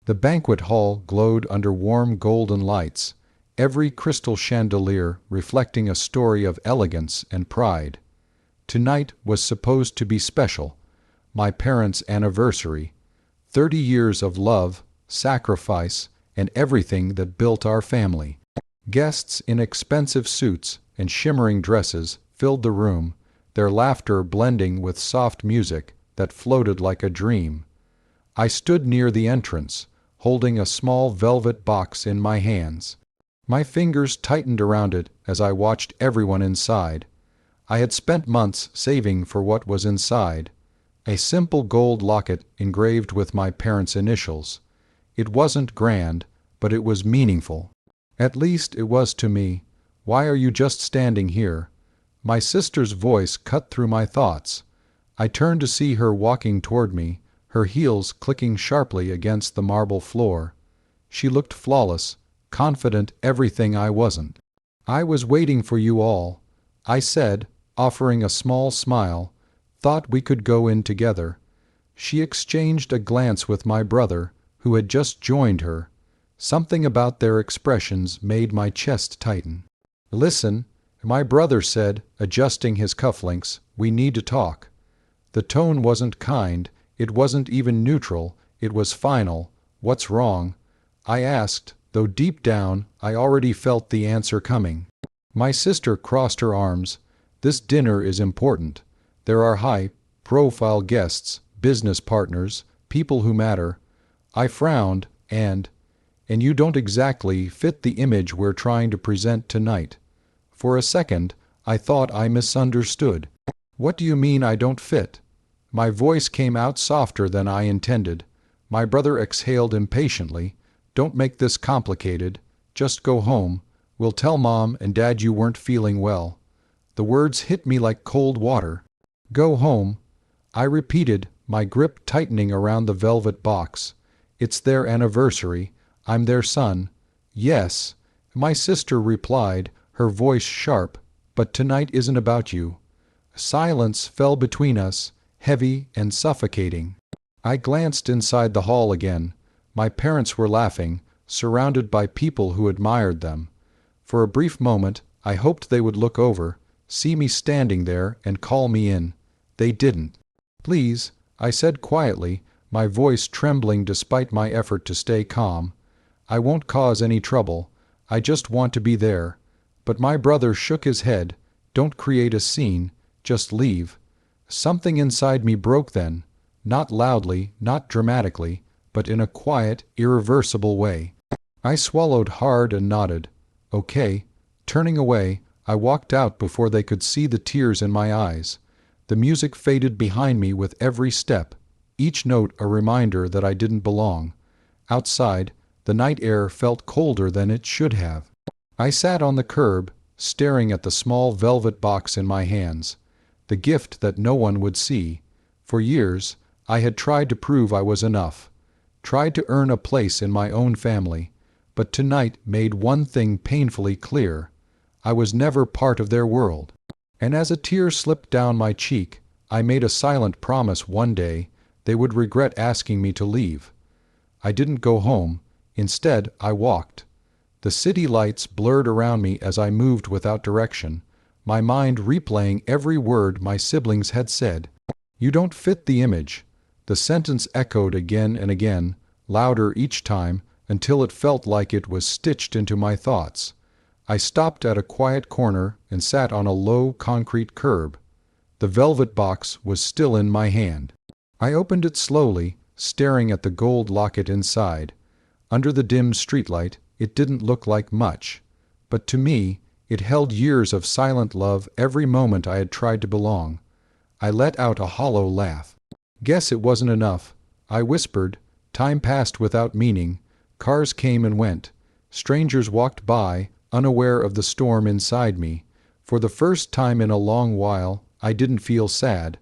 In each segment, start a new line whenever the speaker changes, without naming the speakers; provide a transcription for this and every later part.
The banquet hall glowed under warm golden lights, every crystal chandelier reflecting a story of elegance and pride. Tonight was supposed to be special, my parents' anniversary, 30 years of love, sacrifice, and everything that built our family. Guests in expensive suits and shimmering dresses filled the room, their laughter blending with soft music that floated like a dream. I stood near the entrance, holding a small velvet box in my hands. My fingers tightened around it as I watched everyone inside. I had spent months saving for what was inside. A simple gold locket engraved with my parents' initials. It wasn't grand, but it was meaningful. At least it was to me. Why are you just standing here? My sister's voice cut through my thoughts. I turned to see her walking toward me, her heels clicking sharply against the marble floor. She looked flawless, confident everything I wasn't. I was waiting for you all, I said, offering a small smile. Thought we could go in together. She exchanged a glance with my brother, who had just joined her. Something about their expressions made my chest tighten. Listen, my brother said, adjusting his cufflinks, we need to talk. The tone wasn't kind, it wasn't even neutral, it was final. What's wrong? I asked, though deep down I already felt the answer coming. My sister crossed her arms. This dinner is important. There are high-profile guests, business partners, people who matter. I frowned, and you don't exactly fit the image we're trying to present tonight. For a second, I thought I misunderstood. What do you mean I don't fit? My voice came out softer than I intended. My brother exhaled impatiently. Don't make this complicated. Just go home. We'll tell Mom and Dad you weren't feeling well. The words hit me like cold water. Go home, I repeated, my grip tightening around the velvet box. It's their anniversary. I'm their son. Yes, my sister replied, her voice sharp, but tonight isn't about you. Silence fell between us, heavy and suffocating. I glanced inside the hall again. My parents were laughing, surrounded by people who admired them. For a brief moment, I hoped they would look over, see me standing there, and call me in. They didn't. Please, I said quietly, my voice trembling despite my effort to stay calm. I won't cause any trouble. I just want to be there. But my brother shook his head. Don't create a scene. Just leave. Something inside me broke then. Not loudly, not dramatically, but in a quiet, irreversible way. I swallowed hard and nodded. Okay. Turning away, I walked out before they could see the tears in my eyes. The music faded behind me with every step, each note a reminder that I didn't belong. Outside, the night air felt colder than it should have. I sat on the curb, staring at the small velvet box in my hands, the gift that no one would see. For years, I had tried to prove I was enough, tried to earn a place in my own family, but tonight made one thing painfully clear. I was never part of their world. And as a tear slipped down my cheek, I made a silent promise one day they would regret asking me to leave. I didn't go home. Instead, I walked. The city lights blurred around me as I moved without direction, my mind replaying every word my siblings had said. You don't fit the image. The sentence echoed again and again, louder each time, until it felt like it was stitched into my thoughts. I stopped at a quiet corner and sat on a low concrete curb. The velvet box was still in my hand. I opened it slowly, staring at the gold locket inside. Under the dim streetlight, it didn't look like much. But to me, it held years of silent love every moment I had tried to belong. I let out a hollow laugh. Guess it wasn't enough. I whispered. Time passed without meaning. Cars came and went. Strangers walked by, unaware of the storm inside me. For the first time in a long while, I didn't feel sad.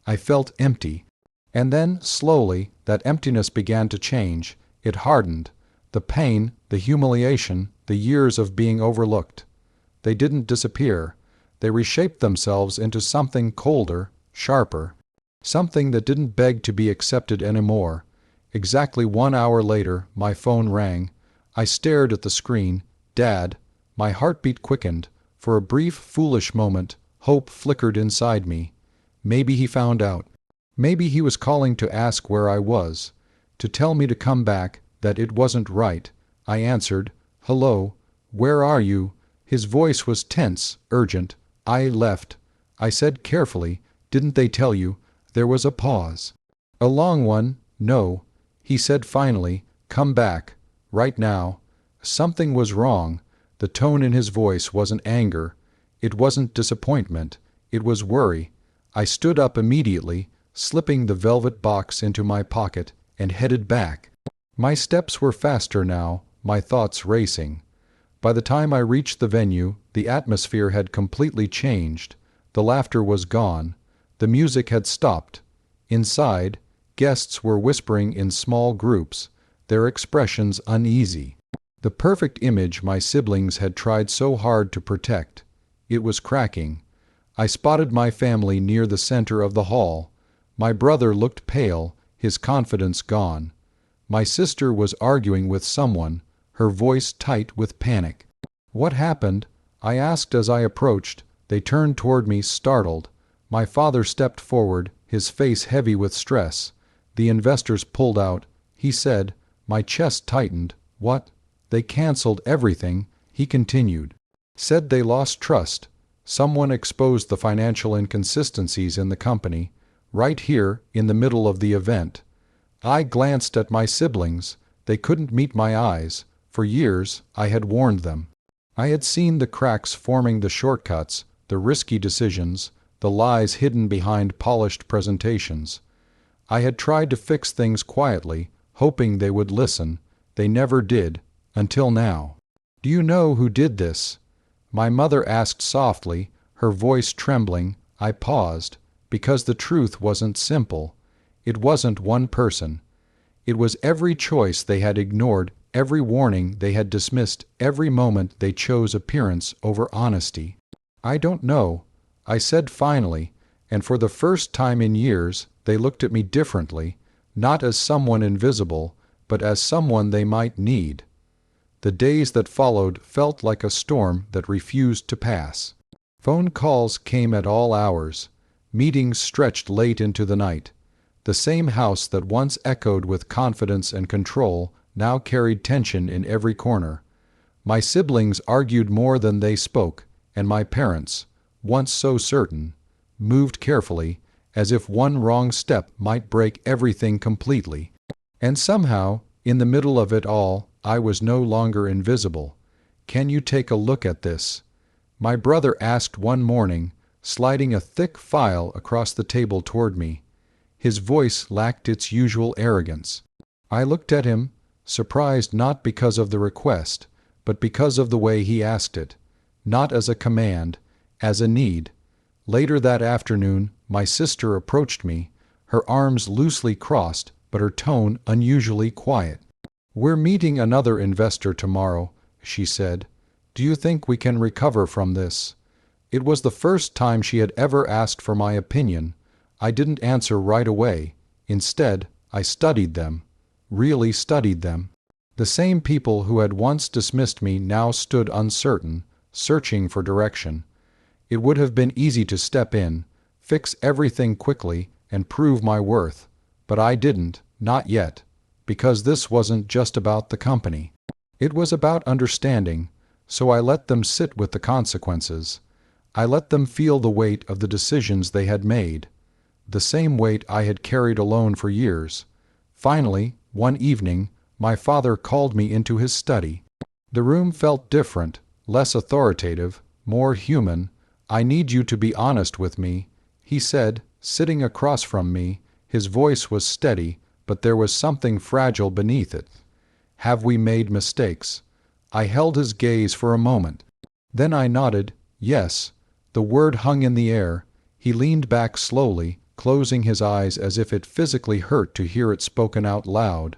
I felt empty. And then, slowly, that emptiness began to change. It hardened. The pain, the humiliation, the years of being overlooked. They didn't disappear. They reshaped themselves into something colder, sharper. Something that didn't beg to be accepted anymore. Exactly 1 hour later, my phone rang. I stared at the screen. Dad. My heartbeat quickened. For a brief, foolish moment, hope flickered inside me. Maybe he found out. Maybe he was calling to ask where I was, to tell me to come back, that it wasn't right. I answered, "Hello, where are you?" His voice was tense, urgent. "I left." I said carefully, "Didn't they tell you?" There was a pause. A long one. "No." He said finally, "Come back. Right now." Something was wrong. The tone in his voice wasn't anger. It wasn't disappointment. It was worry. I stood up immediately, slipping the velvet box into my pocket, and headed back. My steps were faster now, my thoughts racing. By the time I reached the venue, the atmosphere had completely changed. The laughter was gone. The music had stopped. Inside, guests were whispering in small groups, their expressions uneasy. The perfect image my siblings had tried so hard to protect. It was cracking. I spotted my family near the center of the hall. My brother looked pale, his confidence gone. My sister was arguing with someone, her voice tight with panic. "What happened?" I asked as I approached. They turned toward me, startled. My father stepped forward, his face heavy with stress. The investors pulled out. He said. My chest tightened. "What?" "They canceled everything," he continued. "Said they lost trust. Someone exposed the financial inconsistencies in the company, right here in the middle of the event." I glanced at my siblings. They couldn't meet my eyes. For years, I had warned them. I had seen the cracks forming, the shortcuts, the risky decisions, the lies hidden behind polished presentations. I had tried to fix things quietly, hoping they would listen. They never did, until now. "Do you know who did this?" My mother asked softly, her voice trembling. I paused, because the truth wasn't simple. It wasn't one person. It was every choice they had ignored, every warning they had dismissed, every moment they chose appearance over honesty. "I don't know," I said finally, and for the first time in years they looked at me differently, not as someone invisible, but as someone they might need. The days that followed felt like a storm that refused to pass. Phone calls came at all hours. Meetings stretched late into the night. The same house that once echoed with confidence and control now carried tension in every corner. My siblings argued more than they spoke, and my parents, once so certain, moved carefully, as if one wrong step might break everything completely. And somehow, in the middle of it all, I was no longer invisible. "Can you take a look at this?" My brother asked one morning, sliding a thick file across the table toward me. His voice lacked its usual arrogance. I looked at him, surprised not because of the request, but because of the way he asked it. Not as a command, as a need. Later that afternoon, my sister approached me, her arms loosely crossed, but her tone unusually quiet. "We're meeting another investor tomorrow," she said. "Do you think we can recover from this?" It was the first time she had ever asked for my opinion. I didn't answer right away. Instead, I studied them. Really studied them. The same people who had once dismissed me now stood uncertain, searching for direction. It would have been easy to step in, fix everything quickly, and prove my worth. But I didn't, not yet, because this wasn't just about the company. It was about understanding, so I let them sit with the consequences. I let them feel the weight of the decisions they had made. The same weight I had carried alone for years. Finally, one evening, my father called me into his study. The room felt different, less authoritative, more human. "I need you to be honest with me," he said, sitting across from me. His voice was steady, but there was something fragile beneath it. "Have we made mistakes?" I held his gaze for a moment. Then I nodded, yes. The word hung in the air. He leaned back slowly, closing his eyes as if it physically hurt to hear it spoken out loud.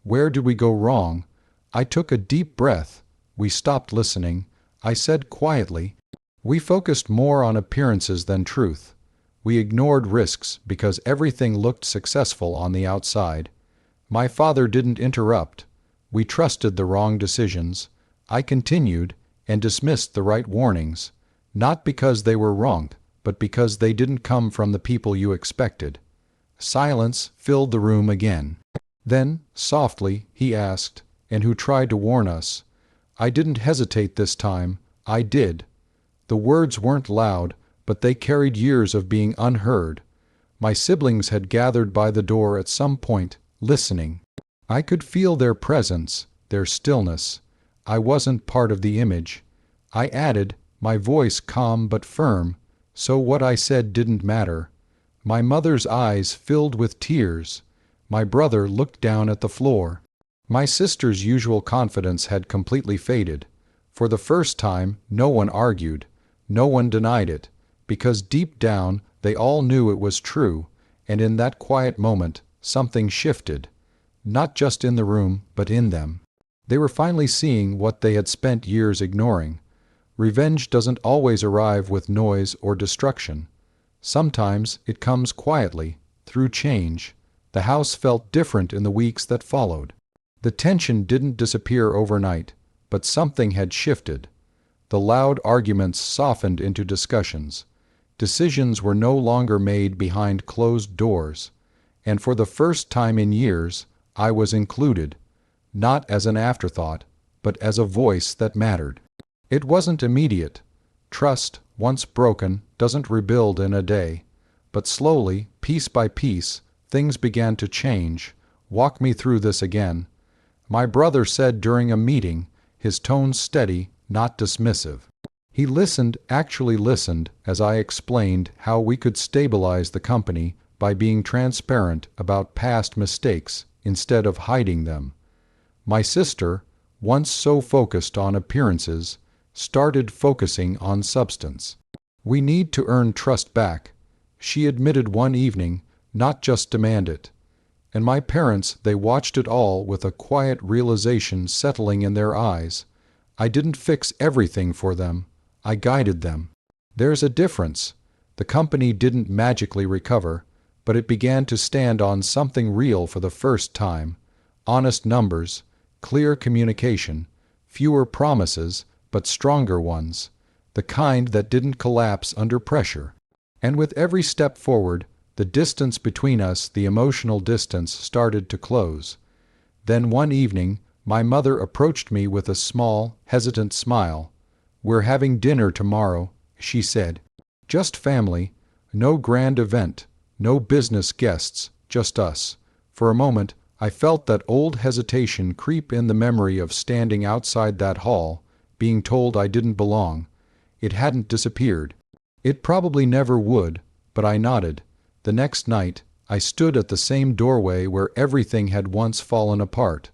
"Where did we go wrong?" I took a deep breath. "We stopped listening," I said quietly. "We focused more on appearances than truth. We ignored risks because everything looked successful on the outside. My father didn't interrupt. We trusted the wrong decisions. I continued and dismissed the right warnings, not because they were wrong, but because they didn't come from the people you expected. Silence filled the room again. Then, softly, he asked, "And who tried to warn us?" I didn't hesitate this time. I did. The words weren't loud, but they carried years of being unheard. My siblings had gathered by the door at some point, listening. I could feel their presence, their stillness. I wasn't part of the image. I added, my voice calm but firm, so what I said didn't matter. My mother's eyes filled with tears. My brother looked down at the floor. My sister's usual confidence had completely faded. For the first time, no one argued. No one denied it, because deep down they all knew it was true, and in that quiet moment something shifted. Not just in the room, but in them. They were finally seeing what they had spent years ignoring. Revenge doesn't always arrive with noise or destruction. Sometimes it comes quietly, through change. The house felt different in the weeks that followed. The tension didn't disappear overnight, but something had shifted. The loud arguments softened into discussions. Decisions were no longer made behind closed doors. And for the first time in years, I was included, not as an afterthought, but as a voice that mattered. It wasn't immediate. Trust, once broken, doesn't rebuild in a day. But slowly, piece by piece, things began to change. Walk me through this again. My brother said during a meeting, his tone steady, not dismissive. He listened, actually listened, as I explained how we could stabilize the company by being transparent about past mistakes instead of hiding them. My sister, once so focused on appearances, started focusing on substance. We need to earn trust back, she admitted one evening, not just demand it. And my parents, they watched it all with a quiet realization settling in their eyes. I didn't fix everything for them. I guided them. There's a difference. The company didn't magically recover, but it began to stand on something real for the first time. Honest numbers, clear communication, fewer promises, but stronger ones. The kind that didn't collapse under pressure. And with every step forward, the distance between us, the emotional distance, started to close. Then one evening, my mother approached me with a small, hesitant smile. "We're having dinner tomorrow," she said. "Just family, no grand event, no business guests, just us." For a moment, I felt that old hesitation creep in, the memory of standing outside that hall, being told I didn't belong. It hadn't disappeared. It probably never would, but I nodded. The next night, I stood at the same doorway where everything had once fallen apart.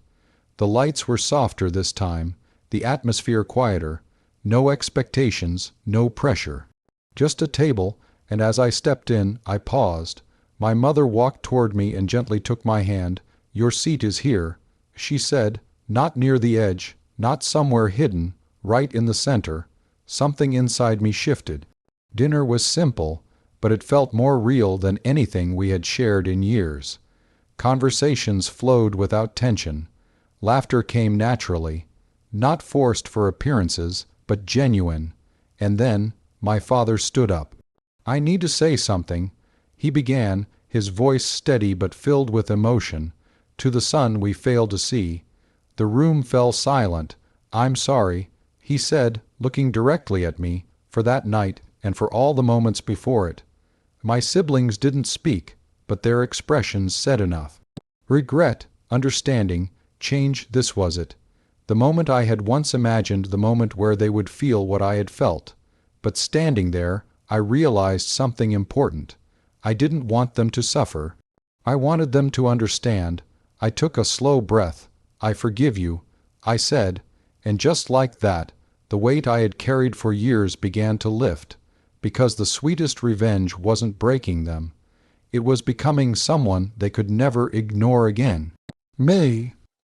The lights were softer this time, the atmosphere quieter. No expectations, no pressure. Just a table, and as I stepped in, I paused. My mother walked toward me and gently took my hand. "Your seat is here," she said, "not near the edge, not somewhere hidden, right in the center." Something inside me shifted. Dinner was simple, but it felt more real than anything we had shared in years. Conversations flowed without tension. Laughter came naturally, not forced for appearances, but genuine. And then my father stood up. "I need to say something," he began, his voice steady but filled with emotion, "to the son we failed to see." The room fell silent. "I'm sorry," he said, looking directly at me, "for that night and for all the moments before it." My siblings didn't speak, but their expressions said enough. Regret, understanding, change, this was it. The moment I had once imagined, the moment where they would feel what I had felt. But standing there, I realized something important. I didn't want them to suffer. I wanted them to understand. I took a slow breath. "I forgive you," I said, and just like that, the weight I had carried for years began to lift, because the sweetest revenge wasn't breaking them. It was becoming someone they could never ignore again. May